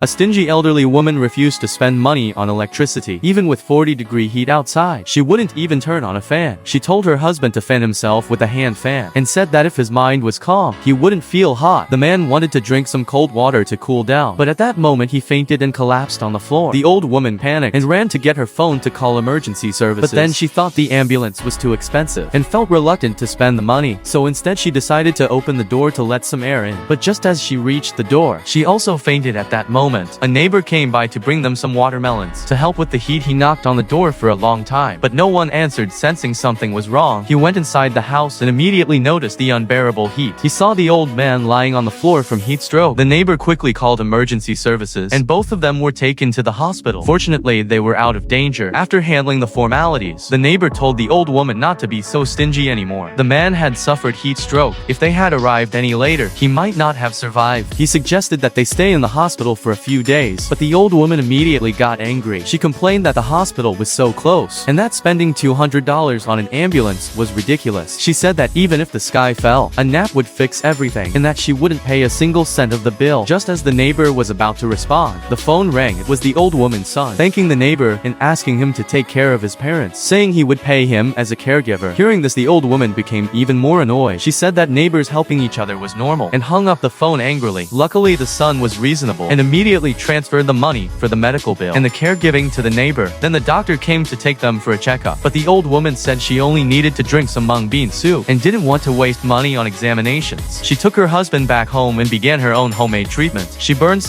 A stingy elderly woman refused to spend money on electricity, even with 40-degree heat outside. She wouldn't even turn on a fan. She told her husband to fan himself with a hand fan, and said that if his mind was calm, he wouldn't feel hot. The man wanted to drink some cold water to cool down, but at that moment he fainted and collapsed on the floor. The old woman panicked and ran to get her phone to call emergency services. But then she thought the ambulance was too expensive, and felt reluctant to spend the money, so instead she decided to open the door to let some air in. But just as she reached the door, she also fainted at that moment. A neighbor came by to bring them some watermelons. To help with the heat, he knocked on the door for a long time, but no one answered. Sensing something was wrong, he went inside the house and immediately noticed the unbearable heat. He saw the old man lying on the floor from heat stroke. The neighbor quickly called emergency services, and both of them were taken to the hospital. Fortunately, they were out of danger. After handling the formalities, the neighbor told the old woman not to be so stingy anymore. The man had suffered heat stroke. If they had arrived any later, he might not have survived. He suggested that they stay in the hospital for a few days, but the old woman immediately got angry. She complained that the hospital was so close, and that spending $200 on an ambulance was ridiculous. She said that even if the sky fell, a nap would fix everything, and that she wouldn't pay a single cent of the bill. Just as the neighbor was about to respond, the phone rang. It was the old woman's son, thanking the neighbor and asking him to take care of his parents, saying he would pay him as a caregiver. Hearing this, the old woman became even more annoyed. She said that neighbors helping each other was normal, and hung up the phone angrily. Luckily, the son was reasonable, and immediately transferred the money for the medical bill and the caregiving to the neighbor. Then the doctor came to take them for a checkup, but the old woman said she only needed to drink some mung bean soup and didn't want to waste money on examinations. She took her husband back home and began her own homemade treatment. She burned some